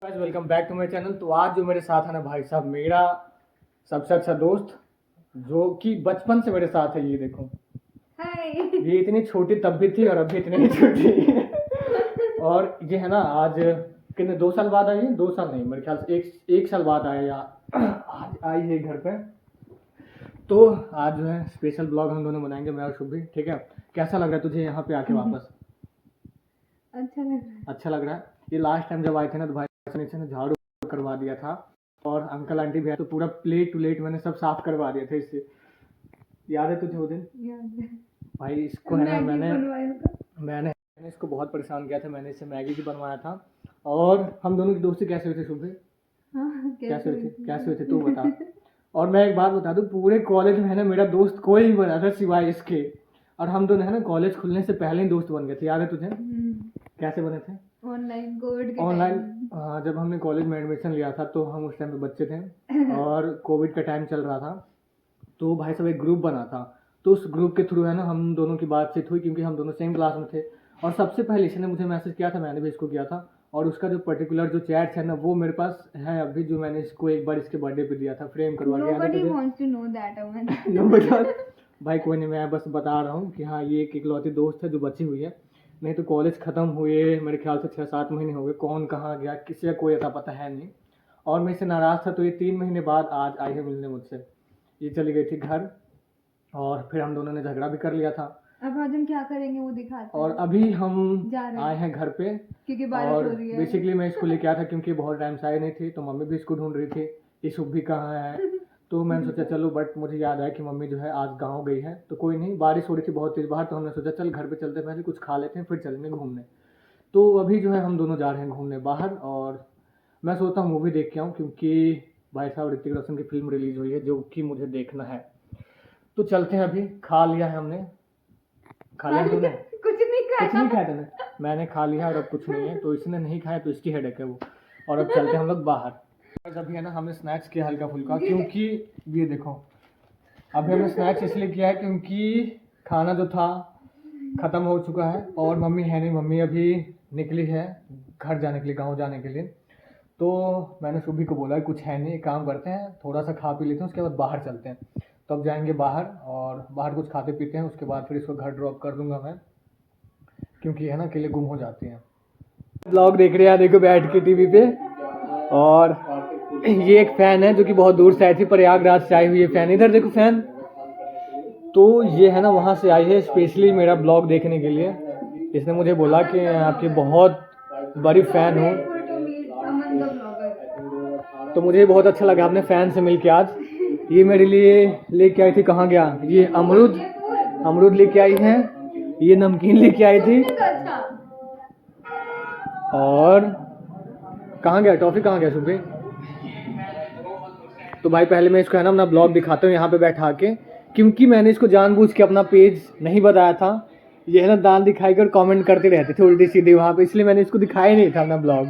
Guys welcome back to my channel. तो आज जो मेरे साथ है ना भाई साहब, मेरा सबसे अच्छा दोस्त जो कि बचपन से मेरे साथ है। ये देखो, हाय। ये इतनी छोटी तब भी थी और अभी इतनी ही छोटी और ये है ना, आज कितने 2 साल बाद आई है। 2 साल नहीं, मेरे ख्याल से एक साल बाद आए या आज आई है घर पे। तो आज जो है स्पेशल ब्लॉग हम दोनों बनाएंगे, मैं और शुभी। ठीक है, कैसा लग रहा है तुझे यहाँ पे आके वापस? अच्छा लग रहा है। अच्छा लग रहा है। ये लास्ट टाइम जब आए थे ना तो भाई नीचे ने झाड़ू करवा दिया था और अंकल आंटी भी आए तो पूरा प्लेट टूलेट मैंने सब साफ करवा दिया था इससे। याद है तुझे वो दिन? याद है। भाई इसको है ना, मैगी बनवाया था। मैंने इसको बहुत परेशान किया था। मैंने इसे मैगी भी बनवाया था। और हम दोनों की दोस्ती कैसे हुई थी शुभ? हाँ, कैसे हुई थी तू बता। और मैं एक बात बता दूं, पूरे कॉलेज में है ना मेरा दोस्त कोई नहीं बना था सिवाय इसके। और हम दोनों है ना कॉलेज खुलने से पहले ही दोस्त बन गए थे। याद है तुझे? कैसे बने थे? ऑनलाइन कोविड के ऑनलाइन। टाइम। हाँ, जब हमने कॉलेज में एडमिशन लिया था तो हम उस टाइम पे बच्चे थे और कोविड का टाइम चल रहा था। तो भाई साहब एक ग्रुप बना था, तो उस ग्रुप के थ्रू है ना हम दोनों की बातचीत हुई, क्योंकि हम दोनों सेम क्लास में थे। और सबसे पहले इसने मुझे मैसेज किया था, मैंने भी इसको किया था। और उसका जो पर्टिकुलर जो चैट है ना वो मेरे पास है अभी, जो मैंने इसको एक बार इसके बर्थडे पे दिया था, फ्रेम करवा के। Nobody wants to know that, Aman. No भाई कोई नहीं, मैं बस बता रहा हूँ कि हाँ ये एक इकलौती दोस्त है जो बची हुई है। नहीं तो कॉलेज ख़त्म हुए मेरे ख्याल से 6-7 महीने हो गए, कौन कहाँ गया किसी का कोई अता पता है नहीं। और मैं इससे नाराज़ था तो ये 3 महीने बाद आज आई है मिलने मुझसे। ये चली गई थी घर और फिर हम दोनों ने झगड़ा भी कर लिया था। अब आज हम क्या करेंगे वो दिखाते और हैं। अभी हम जा रहे हैं। आए हैं घर पे क्योंकि बारिश और हो रही है। बेसिकली मैं इसको लेके आया था क्योंकि बहुत टाइम से आई नहीं थी, तो मम्मी भी इसको ढूंढ रही थी ये शुभ भी कहाँ है। तो मैंने सोचा चलो, बट मुझे याद आया कि मम्मी जो है आज गांव गई है। तो कोई नहीं, बारिश हो रही थी बहुत तेज बाहर, तो हमने सोचा चल घर पे चलते, पहले कुछ खा लेते हैं फिर चलेंगे घूमने। तो अभी जो है हम दोनों जा रहे हैं घूमने बाहर। और मैं सोचता हूँ मूवी देख के आऊँ, क्योंकि भाई साहब ऋतिक रोशन की फिल्म रिलीज हुई है जो कि मुझे देखना है। तो चलते हैं। अभी खा लिया है हमने। खा लिया तूने? कुछ नहीं कुछ नहीं खाया। खाया तूने? मैंने खा लिया और अब कुछ नहीं है, तो इसने नहीं खाया तो इसकी हेडेक है वो। और अब चलते हैं हम लोग बाहर। और अभी है ना हमने स्नैक्स किया हल्का फुल्का, क्योंकि ये देखो अभी हमने स्नैक्स इसलिए किया है क्योंकि खाना जो था ख़त्म हो चुका है और मम्मी है नहीं। मम्मी अभी निकली है घर जाने के लिए, गाँव जाने के लिए। तो मैंने सुबह को बोला कुछ है नहीं, एक काम करते हैं थोड़ा सा खा पी लेते हैं, उसके बाद बाहर चलते हैं। तो अब जाएंगे बाहर और बाहर कुछ खाते पीते हैं, उसके बाद फिर इसको घर ड्रॉप कर दूंगा मैं, क्योंकि है ना अकेले गुम हो जाती हैं। ब्लॉग देख रहे हैं देखो बैठ के टीवी पे। और ये एक फ़ैन है जो कि बहुत दूर से आई थी, प्रयागराज से आई हुई है फ़ैन। इधर देखो फ़ैन। तो ये है ना वहाँ से आई है स्पेशली मेरा ब्लॉग देखने के लिए। इसने मुझे बोला कि मैं आपकी बहुत बड़ी फ़ैन हूँ। अमन द ब्लॉगर। तो मुझे बहुत अच्छा लगा अपने फ़ैन से मिलके आज। ये मेरे लिए लेके आई थी, कहाँ गया ये, अमरूद लेके आई है, ये नमकीन लेके आई थी। और कहाँ गया टॉफ़ी, कहाँ गया सुबह? तो भाई पहले मैं इसको है ना अपना ब्लॉग दिखाता हूँ यहाँ पे बैठा के, क्योंकि मैंने इसको जानबूझ के अपना पेज नहीं बताया था। ये है ना दांत दिखाई कर कमेंट करते रहते थे उल्टी सीधी वहाँ पे, इसलिए मैंने इसको दिखाया नहीं था अपना ब्लॉग।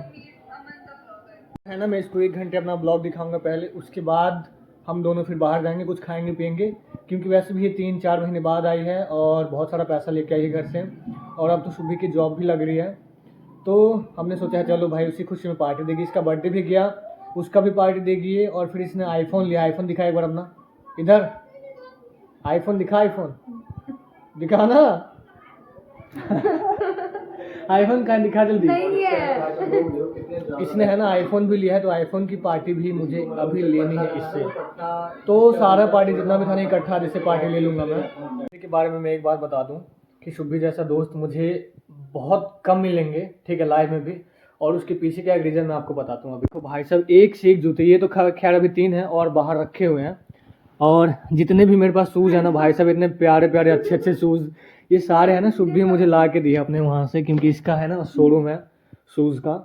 है ना मैं इसको 1 घंटे अपना ब्लॉग दिखाऊंगा पहले, उसके बाद हम दोनों फिर बाहर जाएंगे, कुछ खाएंगे पियेंगे। क्योंकि वैसे भी ये 3-4 महीने बाद आई है और बहुत सारा पैसा लेके आई है घर से। और अब तो सुबह की जॉब भी लग रही है, तो हमने सोचा चलो भाई उसी खुशी में पार्टी देगी। इसका बर्थडे भी गया, उसका भी पार्टी देगी ये। और फिर इसने आईफोन लिया। आईफोन दिखा एक बार अपना, इधर आईफोन दिखा, आईफोन दिखा ना आईफोन का दिखा जल्दी। नहीं है। इसने है ना आईफोन भी लिया है, तो आईफोन की पार्टी भी मुझे अभी लेनी है इससे। तो सारा पार्टी जितना भी था ना इकट्ठा जिससे पार्टी ले लूँगा मैं। इसके बारे में मैं एक बात बता दूँ कि शुभी जैसा दोस्त मुझे बहुत कम मिलेंगे, ठीक है, लाइफ में भी। और उसके पीछे क्या एक रीज़न मैं आपको बताता हूँ अभी। तो भाई साहब एक से एक जूते, ये तो खैर अभी 3 हैं और बाहर रखे हुए हैं। और जितने भी मेरे पास शूज़ है ना भाई साहब, इतने प्यारे प्यारे अच्छे अच्छे शूज़, ये सारे है ना शुभी मुझे ला के दिए अपने वहाँ से, क्योंकि इसका है ना शोरूम है शूज़ का।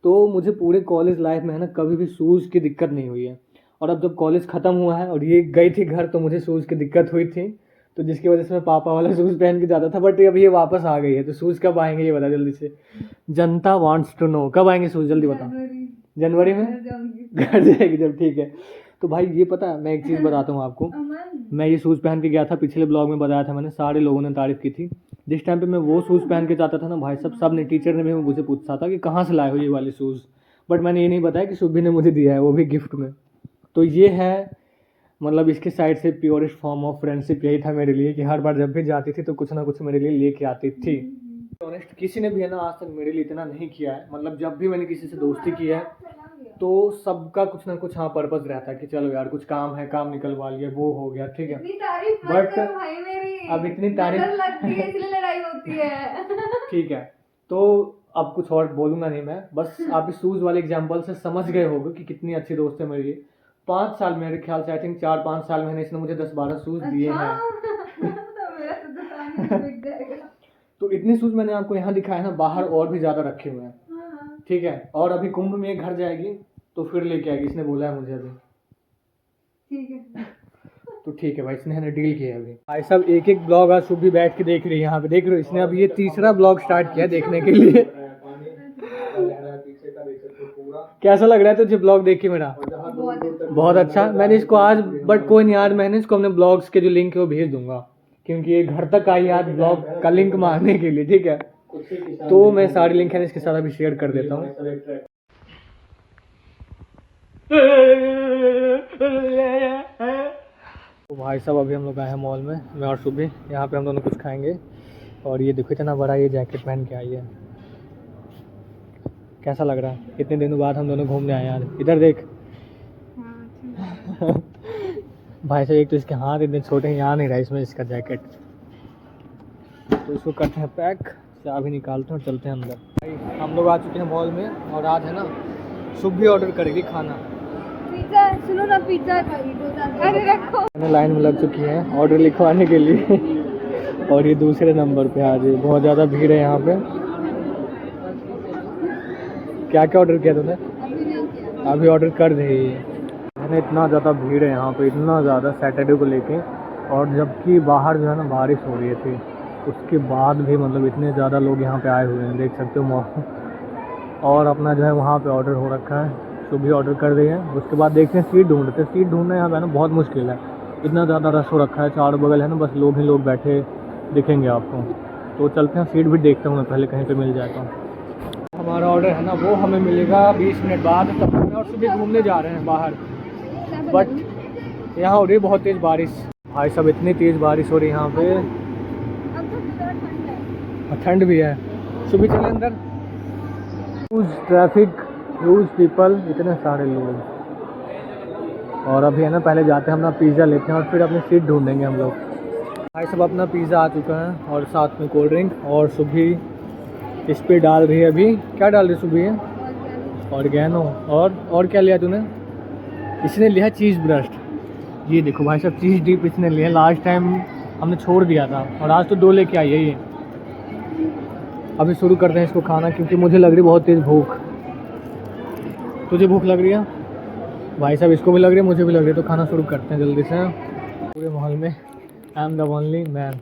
तो मुझे पूरे कॉलेज लाइफ में है ना कभी भी शूज़ की दिक्कत नहीं हुई है। और अब जब कॉलेज ख़त्म हुआ है और ये गई थी घर तो मुझे शूज़ की दिक्कत हुई थी, तो जिसकी वजह से मैं पापा वाला शूज़ पहन के जाता था। बट अभी ये वापस आ गई है, तो शूज़ कब आएंगे ये बता जल्दी से। जनता वांट्स टू नो, कब आएंगे शूज़ जल्दी बता। जनवरी में घर जाएगी जब, ठीक है। तो भाई ये पता है, मैं एक चीज़ बताता हूँ आपको। मैं ये शूज़ पहन के गया था, पिछले ब्लॉग में बताया था मैंने, सारे लोगों ने तारीफ़ की थी। जिस टाइम पे मैं वो शूज़ पहन के जाता था ना भाई साहब, सब ने, टीचर ने भी मुझे पूछा था कि कहाँ से लाए हो ये वाले शूज़। बट मैंने ये नहीं बताया कि शुभी ने मुझे दिया है, वो भी गिफ्ट में। तो ये है मतलब इसके साइड से प्योरेस्ट फॉर्म ऑफ फ्रेंडशिप यही था मेरे लिए, कि हर बार जब भी जाती थी तो कुछ ना कुछ मेरे लिए लेके आती थी। ऑनेस्ट किसी ने भी है ना आज तक मेरे लिए इतना नहीं किया है। मतलब जब भी मैंने किसी से दोस्ती की है तो सबका कुछ ना कुछ हाँ पर्पस रहता है कि चलो यार कुछ काम है, काम निकलवा लिया, वो हो गया, ठीक है। बट अब इतनी तारीफ लगती है इसलिए लड़ाई होती है। ठीक है, तो अब कुछ और बोलूँगा नहीं मैं, बस आप इस शूज़ वाले एग्जांपल से समझ गए होगे कि कितनी अच्छी दोस्त है मेरी। 5 साल मेरे ख्याल से, आई थिंक 4-5 साल में इसने मुझे 10-12 शूज़ दिए हैं। तो इतने शूज़ मैंने आपको यहाँ दिखाया ना, बाहर और भी ज़्यादा रखे हुए हैं, ठीक है। और अभी कुंभ में घर जाएगी तो फिर लेके आएगी, इसने बोला है मुझे अभी। ठीक है, तो ठीक है भाई, इसने डील किया है अभी। भाई साहब एक एक ब्लॉग आज सुबह बैठ के देख रही है, यहाँ पे देख रहे हो, इसने अभी ये तीसरा ब्लॉग स्टार्ट किया देखने के लिए। कैसा लग रहा है तुझे ब्लॉग देख के मेरा? बहुत अच्छा। मैंने इसको आज, बट कोई नहीं, आज मैंने इसको अपने ब्लॉग्स के जो लिंक है वो भेज दूंगा, क्योंकि ये घर तक आई आज ब्लॉग का लिंक मारने के लिए, ठीक है। तो मैं सारी लिंक है इसके साथ अभी शेयर कर देता हूँ। तो भाई साहब अभी हम लोग आए हैं मॉल में, मैं और सुबह। यहाँ पे हम दोनों कुछ खाएंगे। और ये देखो इतना बड़ा ये जैकेट पहन के आई है, कैसा लग रहा है? इतने दिनों बाद हम दोनों घूमने आए यार। इधर देख। भाई साहब एक तो इसके हाथ इतने छोटे हैं, यहाँ नहीं रहा इसमें इसका जैकेट। तो इसको करते हैं पैक, चाबी निकालते हैं और चलते हैं अंदर। भाई हम लोग आ चुके हैं मॉल में, और आज है ना सुबह ऑर्डर करेगी खाना। पिज्जा, सुनो ना, पिज्जा अरे रखो। मैंने लाइन में लग चुकी है ऑर्डर लिखवाने के लिए। और ये दूसरे नंबर पे आज बहुत ज़्यादा भीड़ है यहाँ पे। क्या क्या ऑर्डर किया तूने? अभी नहीं किया। अभी ऑर्डर कर रही है। मैंने इतना ज़्यादा भीड़ है यहाँ पे, इतना ज़्यादा सैटरडे को लेके। और जबकि बाहर जो है ना बारिश हो रही थी, उसके बाद भी मतलब इतने ज़्यादा लोग यहाँ पे आए हुए हैं, देख सकते हो मॉल। और अपना जो है वहाँ पे ऑर्डर हो रखा है, सुबह ऑर्डर कर रही है। उसके बाद देखते हैं, सीट ढूंढते हैं। सीट ढूंढना यहाँ पे ना बहुत मुश्किल है, इतना ज़्यादा रश हो रखा है, चारों बगल है ना बस लोग ही लोग बैठे दिखेंगे आपको। तो चलते हैं, सीट भी देखता हूँ मैं पहले कहीं पे मिल जाए तो। हमारा ऑर्डर है ना वो हमें मिलेगा 20 मिनट बाद। तब मैं और सुबह घूमने जा रहे हैं बाहर, बट यहाँ हो रही है बहुत तेज़ बारिश। भाई सब इतनी तेज़ बारिश हो रही है यहाँ पे, अब तो ठंड है। और ठंड भी है। सुबह चले अंदर। ह्यूज ट्रैफिक, ह्यूज पीपल, इतने सारे लोग। और अभी है ना पहले जाते हैं अपना पिज़्ज़ा लेते हैं और फिर अपनी सीट ढूंढेंगे हम लोग। भाई सब अपना पिज़्ज़ा आ चुका है और साथ में कोल्ड ड्रिंक। और सुबह इस पर डाल रही है, अभी क्या डाल रही है सुबह? ऑर्गेनो। और क्या लिया तूने? इसने लिया चीज़ ब्रस्ट। ये देखो भाई साहब, चीज़ डिप इसने लिया। लास्ट टाइम हमने छोड़ दिया था और आज तो 2 लेके आई है ये। अभी शुरू करते हैं इसको खाना, क्योंकि मुझे लग रही बहुत तेज़ भूख। तुझे भूख लग रही है? भाई साहब इसको भी लग रही है, मुझे भी लग रही है। तो खाना शुरू करते हैं जल्दी से। पूरे माहौल में I am the only man,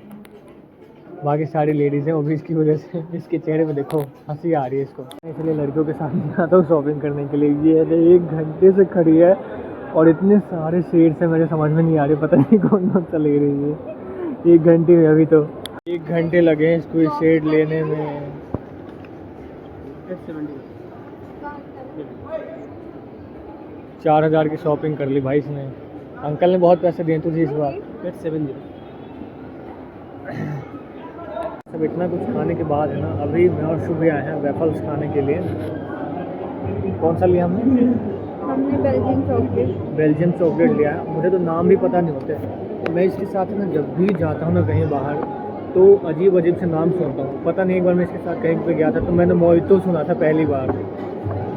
बाकी सारी लेडीज़ हैं। वो भी इसकी वजह से इसके चेहरे में देखो हंसी आ रही है इसको। इसलिए लड़कियों के साथ नहीं आता हूँ शॉपिंग करने के लिए। ये 1 घंटे से खड़ी है और इतने सारे शेड्स हैं, मेरे समझ में नहीं आ रही, पता नहीं कौन कौन सा ले रही है। 1 घंटे में, अभी तो 1 घंटे लगे हैं इसको शेड लेने में। 4000 की शॉपिंग कर ली भाई इसने। अंकल ने बहुत पैसे दिए तुझे इस बार। 870। सब इतना कुछ खाने के बाद है ना, अभी मैं और शुभ आए हैं वेफल्स खाने के लिए। कौन सा लिया हमने? Belgium chocolate. बेल्जियम चॉकलेट लिया है। मुझे तो नाम भी पता नहीं होते। मैं इसके साथ ना जब भी जाता हूँ ना कहीं बाहर, तो अजीब अजीब से नाम सुनता हूँ। पता नहीं, एक बार मैं इसके साथ कहीं पे गया था तो मैंने मोहितो सुना था पहली बार।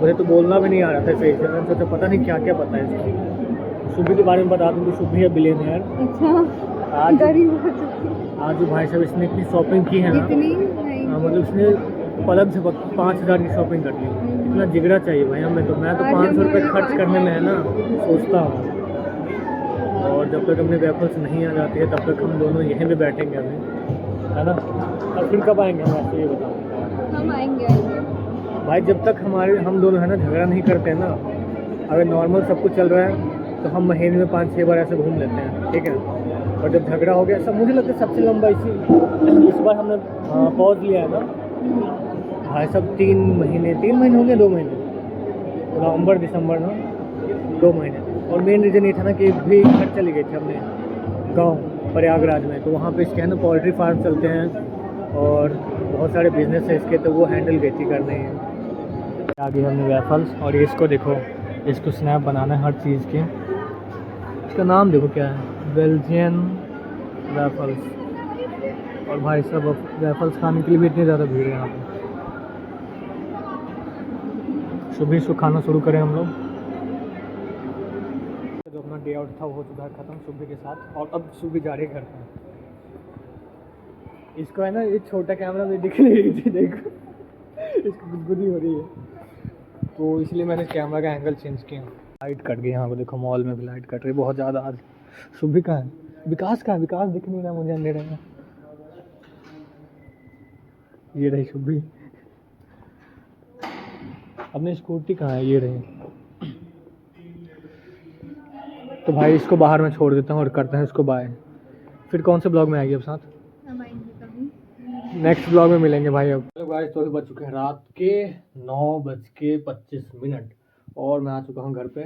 मुझे तो बोलना भी नहीं आ रहा था सही से। मैंने सोचा पता नहीं क्या क्या पता है इसको। सुबह के बारे में बता दूँ तो सुबह है बिलियनियर। अच्छा, आज गरीब हो चुकी। आज भाई साहब इसने इतनी शॉपिंग की है ना, इतनी नहीं। मतलब इसने पलक से 5000 की शॉपिंग कर ली। इतना जिगरा चाहिए भाई हमें तो। मैं तो 500 रुपये खर्च करने में है ना सोचता हूँ। और जब तक अपने वेफल्स नहीं आ जाती है तब तक हम दोनों यहीं पे बैठेंगे अभी, है ना। और फिर कब आएंगे हम, आपको ये बताओ। हम आएंगे भाई जब तक हम दोनों है ना झगड़ा नहीं करते हैं ना, अगर नॉर्मल सब कुछ चल रहा है तो हम महीने में 5-6 बार ऐसे घूम लेते हैं, ठीक है। और जब झगड़ा हो गया, सब मुझे लगता है सबसे लंबा इस बार हमने पॉज लिया है ना भाई साहब। 3 महीने हो गए, 2 महीने नवंबर दिसंबर ना 2 महीने। और मेन रीज़न ये था ना कि भी घर चले गए थे अपने गांव प्रयागराज में, तो वहाँ पे इसके है ना पोल्ट्री फार्म चलते हैं और बहुत सारे बिजनेस है इसके, तो वो हैंडल गई थी करने हैं। आगे हमने वेफल्स, और ये इसको देखो, इसको स्नैप बनाना है हर चीज़ के। इसका नाम देखो क्या है, बेल्जियन वेफल्स। और भाई साहब अब वेफल्स खाने के लिए भी इतनी ज़्यादा भीड़ है यहाँ पे। सुबह इसको खाना शुरू करें हम लोग। जो अपना डे आउट था वो हो चुका है ख़त्म सुबह के साथ, और अब सुबह जा रही है घर पे। इसको है ना ये छोटा कैमरा में दिख नहीं रही थी, देखो इसको गुदगुदी हो रही है, तो इसलिए मैंने कैमरा का एंगल चेंज किया। लाइट कट गई यहाँ पे, देखो मॉल में भी लाइट कट रही है बहुत ज़्यादा आज। सुबह का है, विकास का है, विकास दिख नहीं रहा मुझे अंधेरे में। ये रही सुबह, अपनी स्कूटी कहाँ है, ये रही। तो भाई इसको बाहर में छोड़ देता हूँ और करते हैं इसको बाय। फिर कौन से ब्लॉग में आएगी अब साथ, नेक्स्ट ब्लॉग में मिलेंगे भाई। अब हेलो गाइस, तो अभी बज चुके हैं रात के 9:25 और मैं आ चुका हूँ घर पे।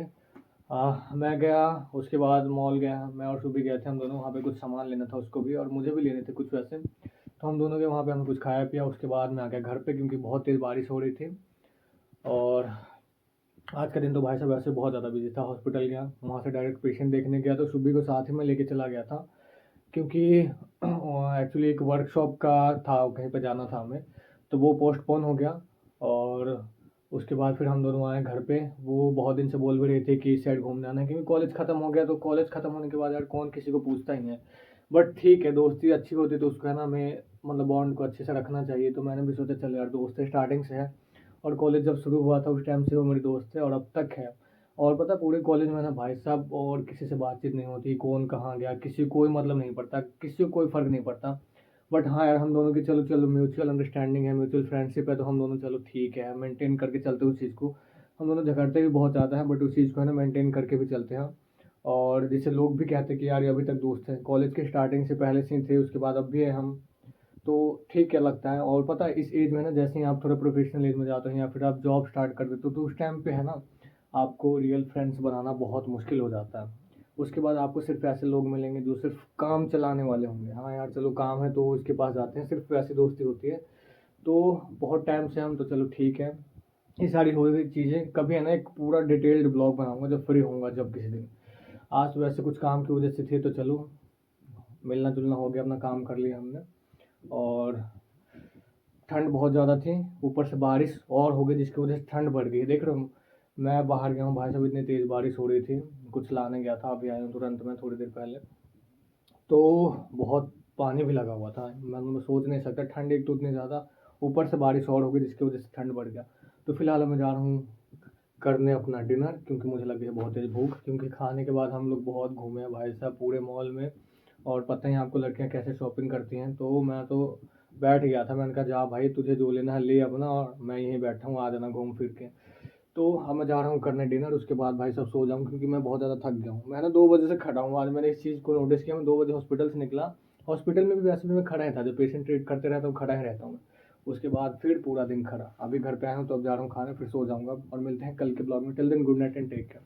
मैं गया, उसके बाद मॉल गया, मैं और सुबह गए थे हम दोनों, वहाँ पे कुछ सामान लेना था उसको भी और मुझे भी लेने थे कुछ वैसे, तो हम दोनों के वहाँ पे हमने कुछ खाया पिया। उसके बाद मैं आ गया घर पे क्योंकि बहुत तेज़ बारिश हो रही थी। और आज का दिन तो भाई साहब वैसे बहुत ज़्यादा बिजी था। हॉस्पिटल गया, वहाँ से डायरेक्ट पेशेंट देखने गया, तो सुबह को साथ ही में लेके चला गया था क्योंकि एक्चुअली एक वर्कशॉप का था, कहीं पर जाना था हमें, तो वो पोस्टपोन हो गया। और उसके बाद फिर हम दोनों आए घर पे। वो बहुत दिन से बोल भी रहे थे कि इस साइड घूमने आना है, क्योंकि कॉलेज ख़त्म हो गया, तो कॉलेज ख़त्म होने के बाद यार कौन किसी को पूछता ही है। बट ठीक है, दोस्ती अच्छी होती तो उसका है ना, हमें मतलब बॉन्ड को अच्छे से रखना चाहिए। तो मैंने भी सोचा चल यार दोस्त है, स्टार्टिंग से है, और कॉलेज जब शुरू हुआ था उस टाइम से वो मेरे दोस्त थे और अब तक है। और पता पूरे कॉलेज में ना भाई साहब और किसी से बातचीत नहीं होती, कौन कहाँ गया किसी को कोई मतलब नहीं पड़ता, किसी को कोई फ़र्क नहीं पड़ता। बट हाँ यार, हम दोनों की चलो चलो म्यूचुअल अंडरस्टैंडिंग है, म्यूचुअल फ्रेंडशिप है, तो हम दोनों चलो ठीक है मेंटेन करके चलते हैं उस चीज़ को। हम दोनों झगड़ते भी बहुत ज़्यादा हैं, बट उस चीज़ को है ना मेंटेन करके भी चलते हैं। और जैसे लोग भी कहते हैं कि यार ये अभी तक दोस्त हैं, कॉलेज के स्टार्टिंग से पहले से ही थे, उसके बाद अब भी है हम, तो ठीक है लगता है। और पता है इस एज में ना, जैसे ही आप थोड़ा प्रोफेशनल एज में जाते हैं या फिर आप जॉब स्टार्ट कर देते हो, तो उस टाइम पे है ना आपको रियल फ्रेंड्स बनाना बहुत मुश्किल हो जाता है। उसके बाद आपको सिर्फ ऐसे लोग मिलेंगे जो सिर्फ काम चलाने वाले होंगे, हाँ यार चलो काम है तो उसके पास जाते हैं, सिर्फ वैसी दोस्ती होती है। तो बहुत टाइम से हम तो चलो ठीक है, ये सारी हो गई चीज़ें। कभी है ना एक पूरा डिटेल्ड ब्लॉग बनाऊंगा जब फ्री होऊंगा, जब किसी दिन। आज तो वैसे कुछ काम की वजह से थे, तो चलो मिलना जुलना हो गया, अपना काम कर लिया हमने। और ठंड बहुत ज़्यादा थी, ऊपर से बारिश और हो गई जिसकी वजह से ठंड बढ़ गई। देख रहे हो, मैं बाहर गया हूँ भाई साहब, इतनी तेज़ बारिश हो रही थी, कुछ लाने गया था, अभी आया हूँ तुरंत में थोड़ी देर पहले, तो बहुत पानी भी लगा हुआ था। मैं सोच नहीं सकता, ठंड एक तो उतनी ज़्यादा, ऊपर से बारिश और हो गई जिसकी वजह से ठंड बढ़ गया। तो फिलहाल मैं जा रहा हूँ करने अपना डिनर, क्योंकि मुझे लगी है बहुत तेज़ भूख, क्योंकि खाने के बाद हम लोग बहुत घूमे हैं भाई साहब पूरे मॉल में। और पता ही है आपको लड़कियां कैसे शॉपिंग करती हैं, तो मैं तो बैठ गया था, मैंने कहा जा भाई तुझे जो लेना है ले अपना, और मैं यहीं बैठा हूँ, आ जाना घूम फिर के। तो अब मैं जा रहा हूँ करने डिनर, उसके बाद भाई साहब सो जाऊँ, क्योंकि मैं बहुत ज़्यादा थक गया हूँ। मैं ना 2 बजे से खड़ा हूँ, आज मैंने इस चीज़ को नोटिस किया। मैं 2 बजे हॉस्पिटल से निकला, हॉस्पिटल में भी वैसे भी मैं खड़ा ही था, जब पेशेंट ट्रीट करते रहता हूँ खड़ा ही रहता हूँ मैं। उसके बाद फिर पूरा दिन खड़ा, अभी घर पे आया हूँ तो अब जा रहा हूँ खाने, फिर सो जाऊँगा। और मिलते हैं कल के ब्लॉग में, till then good night and take care.